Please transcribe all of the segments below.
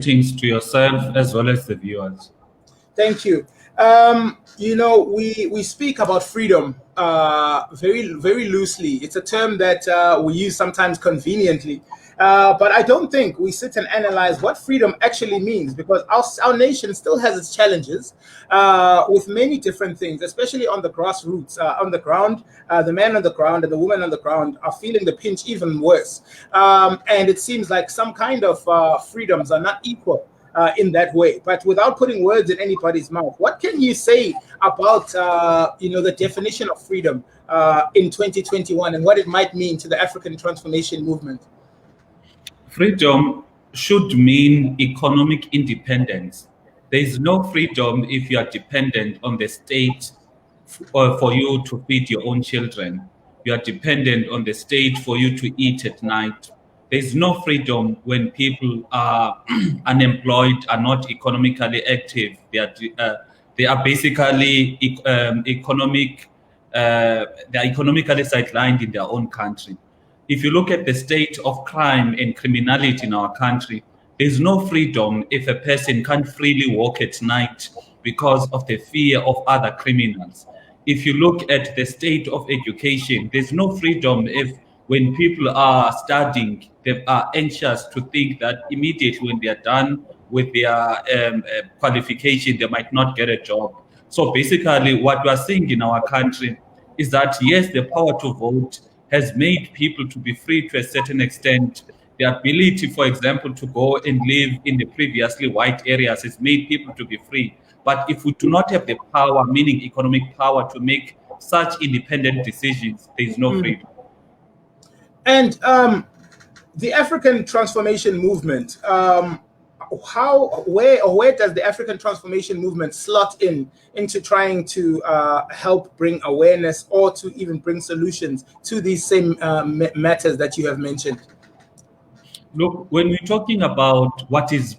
Greetings to yourself as well as the viewers. Thank you. We speak about freedom very loosely. It's a term that we use sometimes conveniently, but I don't think we sit and analyze what freedom actually means, because our nation still has its challenges with many different things, especially on the grassroots, on the ground. The men on the ground and the women on the ground are feeling the pinch even worse, and it seems like some kind of freedoms are not equal in that way. But without putting words in anybody's mouth, what can you say about the definition of freedom in 2021 and what it might mean to the African transformation movement? Freedom should mean economic independence. There is no freedom if you are dependent on the state for you to feed your own children. You are dependent on the state for you to eat at night. There's no freedom when people are unemployed, are not economically active. They are basically economically sidelined in their own country. If you look at the state of crime and criminality in our country, there's no freedom if a person can't freely walk at night because of the fear of other criminals. If you look at the state of education, there's no freedom if when people are studying, they are anxious to think that immediately when they are done with their qualification, they might not get a job. So basically what we are seeing in our country is that, yes, the power to vote has made people to be free to a certain extent. The ability, for example, to go and live in the previously white areas has made people to be free. But if we do not have the power, meaning economic power, to make such independent decisions, there is no freedom. And the African transformation movement, where does the African transformation movement slot into trying to help bring awareness or to even bring solutions to these same matters that you have mentioned? Look, when we're talking about what is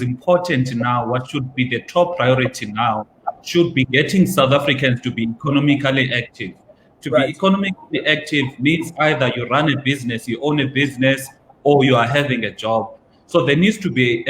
important now, what should be the top priority now, should be getting South Africans to be economically active. To be economically active means either you run a business, you own a business, or you are having a job. So there needs to be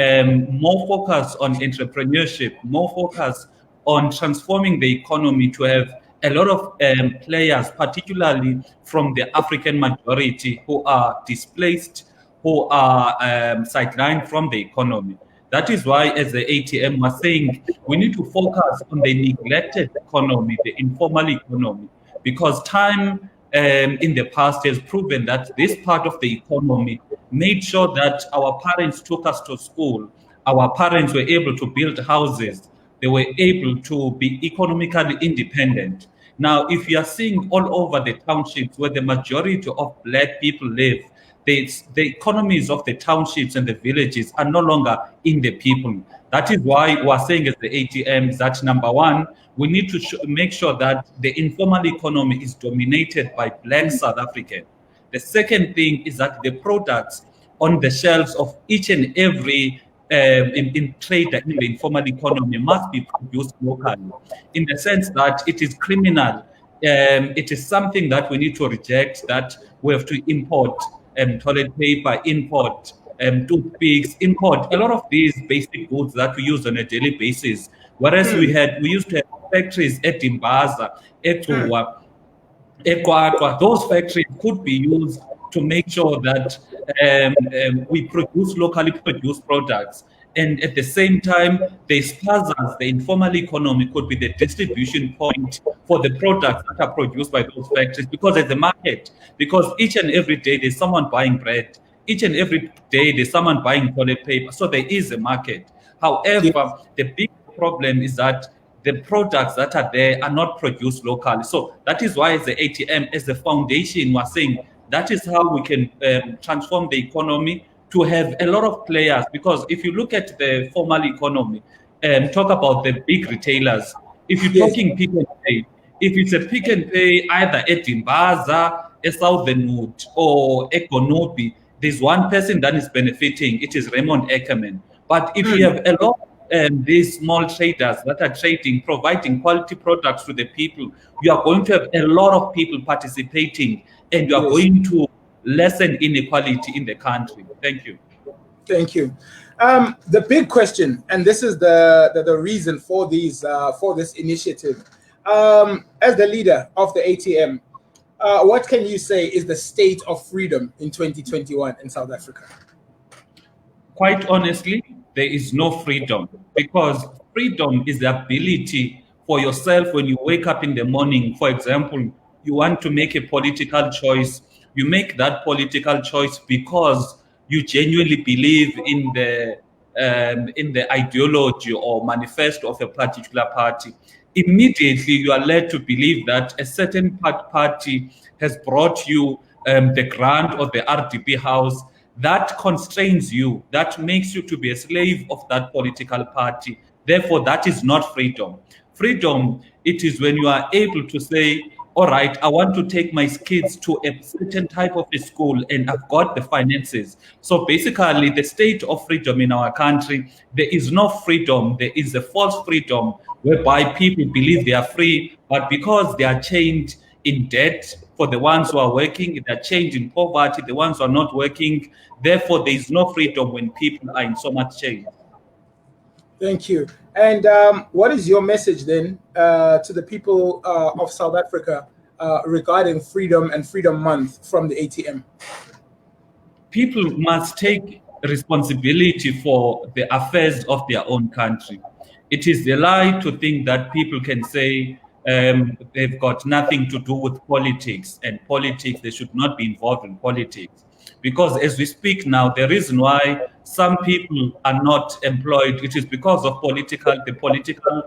more focus on entrepreneurship, more focus on transforming the economy to have a lot of players, particularly from the African majority, who are displaced, who are sidelined from the economy. That is why, as the ATM was saying, we need to focus on the neglected economy, the informal economy, because time in the past has proven that this part of the economy made sure that our parents took us to school, our parents were able to build houses, they were able to be economically independent. Now, if you are seeing all over the townships where the majority of Black people live, the economies of the townships and the villages are no longer in the people. That is why we are saying as the ATMs that, number one, we need to make sure that the informal economy is dominated by Black South Africans. The second thing is that the products on the shelves of each and every in trade in the informal economy must be produced locally, in the sense that it is criminal. It is something that we need to reject, that we have to import toilet paper, import toothpicks, import a lot of these basic goods that we use on a daily basis. Whereas we used to have factories at Imbaza, at Ekwatwa. Those factories could be used to make sure that we produce locally produced products. And at the same time, the spazas, the informal economy, could be the distribution point for the products that are produced by those factories, because there's a market. Because each and every day there's someone buying bread. Each and every day there's someone buying toilet paper. So there is a market. However, the big problem is that the products that are there are not produced locally. So that is why, as the ATM, as the foundation, we're saying that is how we can transform the economy to have a lot of players. Because if you look at the formal economy, talk about the big retailers, if you're talking Pick and Pay, if it's a Pick and Pay either at Imbaza, a Southernwood, or Econobi, there's one person that is benefiting. It is Raymond Ackerman. But if you have a lot these small traders that are trading, providing quality products to the people, you are going to have a lot of people participating, and you are going to lessen inequality in the country. Thank you. Thank you. The big question, and this is the reason for this initiative, as the leader of the ATM, what can you say is the state of freedom in 2021 in South Africa? Quite honestly, there is no freedom, because freedom is the ability for yourself when you wake up in the morning. For example, you want to make a political choice. You make that political choice because you genuinely believe in the ideology or manifesto of a particular party. Immediately, you are led to believe that a certain party has brought you the grant or the RDP house. That constrains you, that makes you to be a slave of that political party. Therefore, that is not freedom. Freedom, it is when you are able to say, all right, I want to take my kids to a certain type of a school and I've got the finances. So basically, the state of freedom in our country, there is no freedom. There is a false freedom whereby people believe they are free, but because they are chained in debt for the ones who are working, they're chained in poverty, the ones who are not working. Therefore, there is no freedom when people are in so much change. Thank you. And what is your message then to the people of South Africa regarding Freedom and Freedom Month from the ATM? People must take responsibility for the affairs of their own country. It is a lie to think that people can say they've got nothing to do with politics, and politics, they should not be involved in politics. Because as we speak now, the reason why some people are not employed, it is because of the political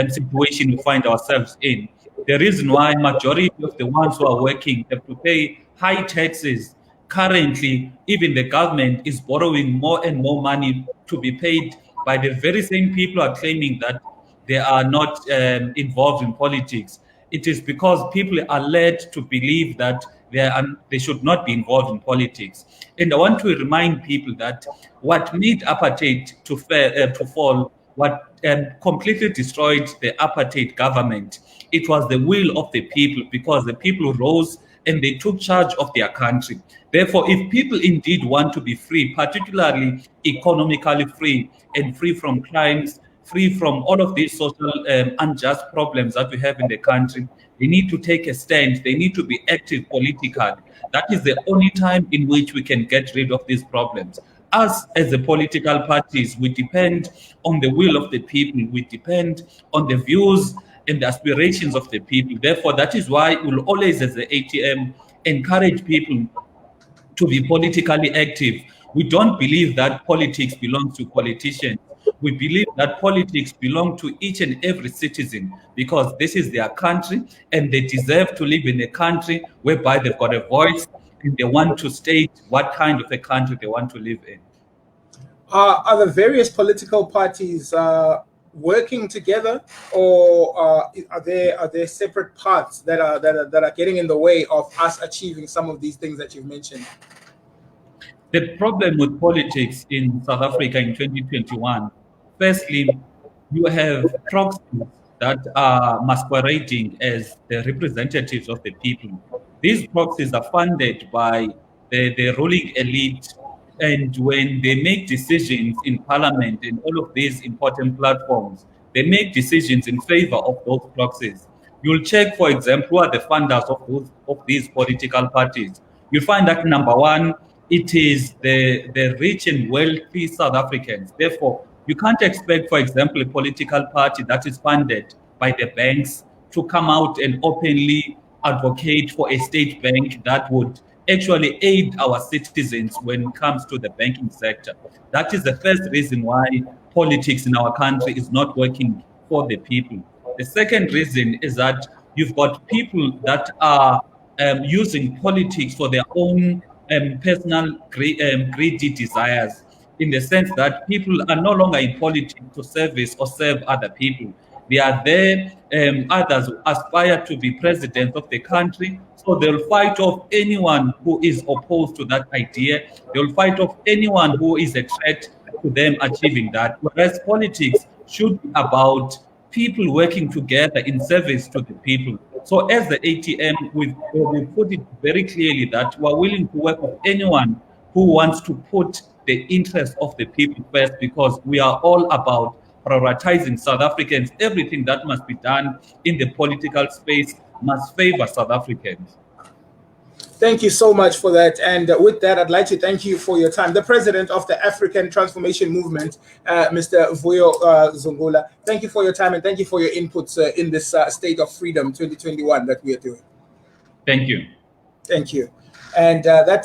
situation we find ourselves in. The reason why majority of the ones who are working have to pay high taxes. Currently, even the government is borrowing more and more money to be paid by the very same people who are claiming that they are not involved in politics. It is because people are led to believe that they should not be involved in politics. And I want to remind people that what made apartheid to fall, what completely destroyed the apartheid government, it was the will of the people, because the people rose and they took charge of their country. Therefore, if people indeed want to be free, particularly economically free and free from crimes, free from all of these social unjust problems that we have in the country, they need to take a stand. They need to be active politically. That is the only time in which we can get rid of these problems. Us as the political parties, we depend on the will of the people. We depend on the views and the aspirations of the people. Therefore, that is why we'll always, as the ATM, encourage people to be politically active. We don't believe that politics belongs to politicians. We believe that politics belong to each and every citizen, because this is their country and they deserve to live in a country whereby they've got a voice and they want to state what kind of a country they want to live in. Are the various political parties working together, or are there separate parts that are getting in the way of us achieving some of these things that you've mentioned? The problem with politics in South Africa in 2021, firstly, you have proxies that are masquerading as the representatives of the people. These proxies are funded by the ruling elite, and when they make decisions in parliament and all of these important platforms, they make decisions in favor of those proxies. You'll check, for example, who are the funders of these political parties. You'll find that number one, it is the rich and wealthy South Africans. Therefore, you can't expect, for example, a political party that is funded by the banks to come out and openly advocate for a state bank that would actually aid our citizens when it comes to the banking sector. That is the first reason why politics in our country is not working for the people. The second reason is that you've got people that are using politics for their own personal greedy desires, in the sense that people are no longer in politics to service or serve other people. They are there, others who aspire to be president of the country, so they'll fight off anyone who is opposed to that idea. They'll fight off anyone who is a threat to them achieving that. Whereas politics should be about people working together in service to the people. So as the ATM, we've put it very clearly that we're willing to work with anyone who wants to put the interest of the people first, because we are all about prioritizing South Africans. Everything that must be done in the political space must favor South Africans. Thank you so much for that. And with that, I'd like to thank you for your time. The president of the African Transformation Movement, Mr. Vuyo Zungula, thank you for your time and thank you for your inputs in this State of Freedom 2021 that we are doing. Thank you. Thank you. And that